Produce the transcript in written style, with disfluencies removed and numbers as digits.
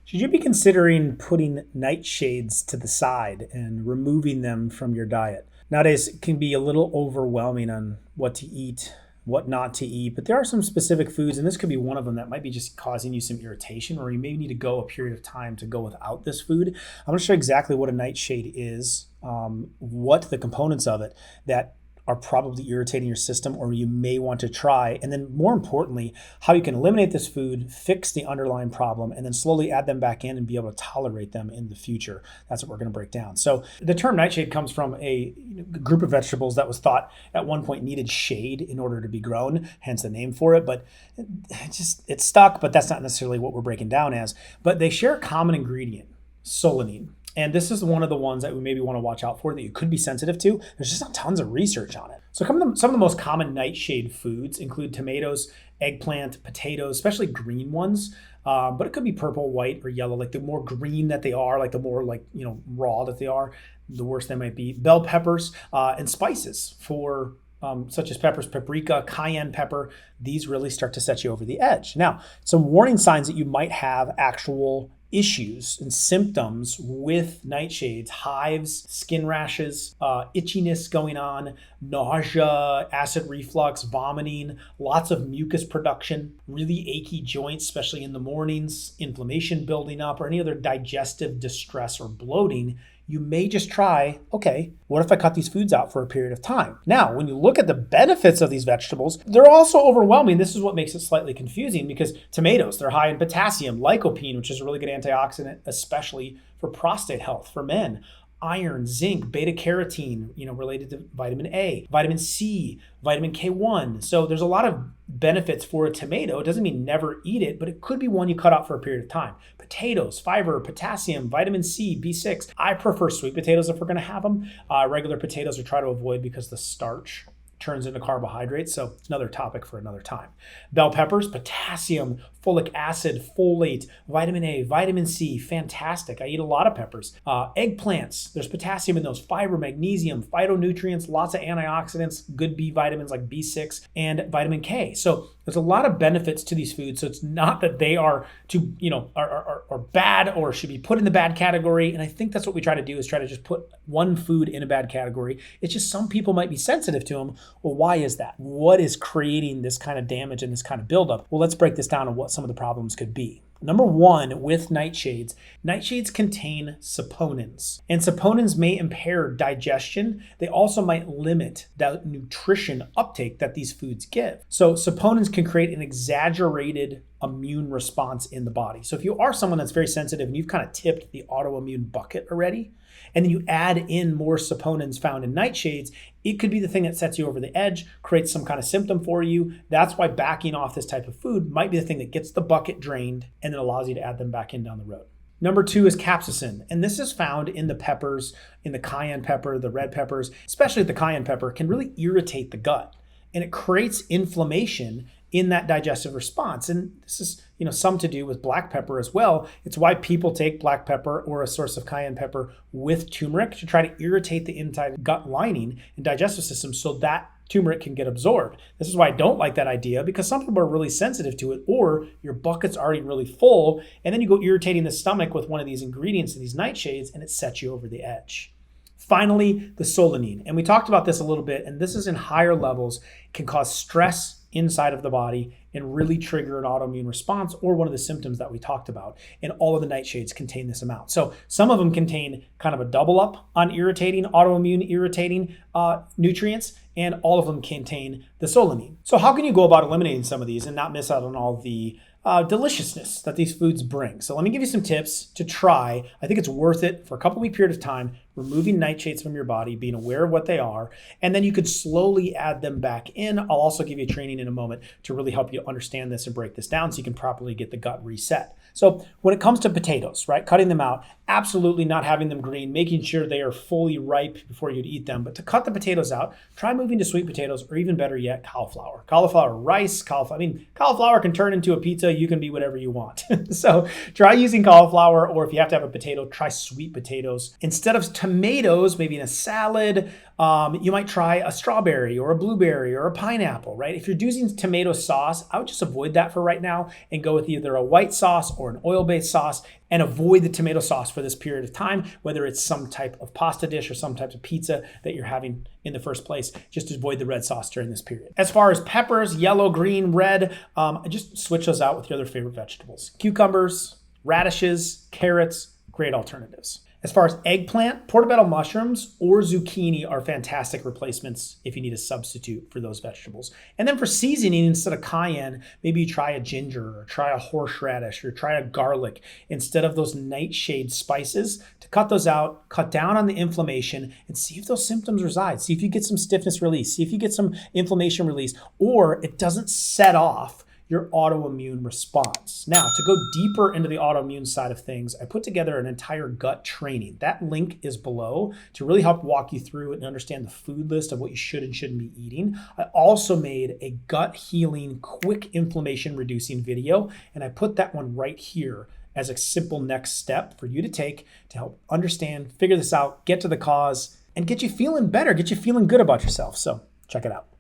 Should you be considering putting nightshades to the side and removing them from your diet? Nowadays, it can be a little overwhelming on what to eat, what not to eat, but there are some specific foods, and this could be one of them that might be just causing you some irritation, or you may need to go a period of time to go without this food. I'm going to show you exactly what a nightshade is, what the components of it that are probably irritating your system or you may want to try. And then more importantly, how you can eliminate this food, fix the underlying problem, and then slowly add them back in and be able to tolerate them in the future. That's what we're going to break down. So the term nightshade comes from a group of vegetables that was thought at one point needed shade in order to be grown, hence the name for it. But it stuck, but that's not necessarily what we're breaking down as. But they share a common ingredient, solanine. And this is one of the ones that we maybe want to watch out for that you could be sensitive to. There's just not tons of research on it. So some of the most common nightshade foods include tomatoes, eggplant, potatoes, especially green ones. But it could be purple, white, or yellow. Like the more green that they are, like the more raw that they are, the worse they might be. Bell peppers and spices for such as peppers, paprika, cayenne pepper. These really start to set you over the edge. Now, some warning signs that you might have actual issues and symptoms with nightshades: hives, skin rashes, itchiness going on, nausea, acid reflux, vomiting, lots of mucus production, really achy joints, especially in the mornings, inflammation building up, or any other digestive distress or bloating. You may just try, okay, what if I cut these foods out for a period of time? Now, when you look at the benefits of these vegetables, they're also overwhelming. This is what makes it slightly confusing because tomatoes, they're high in potassium, lycopene, which is a really good antioxidant, especially for prostate health for men. Iron, zinc, beta carotene, related to vitamin A, vitamin C, vitamin K1. So there's a lot of benefits for a tomato. It doesn't mean never eat it, but it could be one you cut out for a period of time. Potatoes, fiber, potassium, vitamin C, B6. I prefer sweet potatoes if we're going to have them. Regular potatoes I try to avoid because the starch turns into carbohydrates. So it's another topic for another time. Bell peppers, potassium, folic acid, folate, vitamin A, vitamin C, fantastic. I eat a lot of peppers. Eggplants, there's potassium in those, fiber, magnesium, phytonutrients, lots of antioxidants, good B vitamins like B6 and vitamin K. So there's a lot of benefits to these foods. So it's not that they are are bad or should be put in the bad category. And I think that's what we try to do, is try to just put one food in a bad category. It's just some people might be sensitive to them. Well, why is that? What is creating this kind of damage and this kind of buildup? Well, let's break this down on what some of the problems could be. Number one, with nightshades contain saponins, and saponins may impair digestion. They also might limit the nutrition uptake that these foods give. So saponins can create an exaggerated immune response in the body. So if you are someone that's very sensitive and you've kind of tipped the autoimmune bucket already, and then you add in more saponins found in nightshades, it could be the thing that sets you over the edge, creates some kind of symptom for you. That's why backing off this type of food might be the thing that gets the bucket drained and then allows you to add them back in down the road. Number two is capsaicin, and this is found in the peppers, in the cayenne pepper, the red peppers, especially the cayenne pepper, can really irritate the gut, and it creates inflammation in that digestive response. And this is, some to do with black pepper as well. It's why people take black pepper or a source of cayenne pepper with turmeric to try to irritate the inside gut lining and digestive system so that turmeric can get absorbed. This is why I don't like that idea, because some people are really sensitive to it, or your bucket's already really full, and then you go irritating the stomach with one of these ingredients in these nightshades, and it sets you over the edge. Finally, the solanine. And we talked about this a little bit, and this is in higher levels, can cause stress inside of the body and really trigger an autoimmune response, or one of the symptoms that we talked about. And all of the nightshades contain this amount. So some of them contain kind of a double up on autoimmune irritating nutrients, and all of them contain the solanine. So how can you go about eliminating some of these and not miss out on all the deliciousness that these foods bring? So let me give you some tips to try. I think it's worth it for a couple week period of time, removing nightshades from your body, being aware of what they are, and then you could slowly add them back in. I'll also give you training in a moment to really help you understand this and break this down so you can properly get the gut reset. So when it comes to potatoes, right, cutting them out, absolutely not having them green, making sure they are fully ripe before you'd eat them. But to cut the potatoes out, try moving to sweet potatoes, or even better yet, cauliflower. Cauliflower rice, cauliflower can turn into a pizza. You can be whatever you want. So try using cauliflower, or if you have to have a potato, try sweet potatoes. Instead of tomatoes, maybe in a salad, you might try a strawberry or a blueberry or a pineapple, right? If you're using tomato sauce, I would just avoid that for right now and go with either a white sauce or an oil-based sauce. And avoid the tomato sauce for this period of time, whether it's some type of pasta dish or some type of pizza that you're having in the first place. Just avoid the red sauce during this period. As far as peppers, yellow, green, red, just switch those out with your other favorite vegetables. Cucumbers, radishes, carrots, great alternatives. As far as eggplant, portobello mushrooms or zucchini are fantastic replacements if you need a substitute for those vegetables. And then for seasoning, instead of cayenne, maybe you try a ginger or try a horseradish or try a garlic instead of those nightshade spices. To cut those out, cut down on the inflammation, and see if those symptoms reside. See if you get some stiffness release. See if you get some inflammation release, or it doesn't set off your autoimmune response. Now, to go deeper into the autoimmune side of things, I put together an entire gut training. That link is below to really help walk you through it and understand the food list of what you should and shouldn't be eating. I also made a gut healing, quick inflammation reducing video, and I put that one right here as a simple next step for you to take to help understand, figure this out, get to the cause, and get you feeling better, get you feeling good about yourself. So check it out.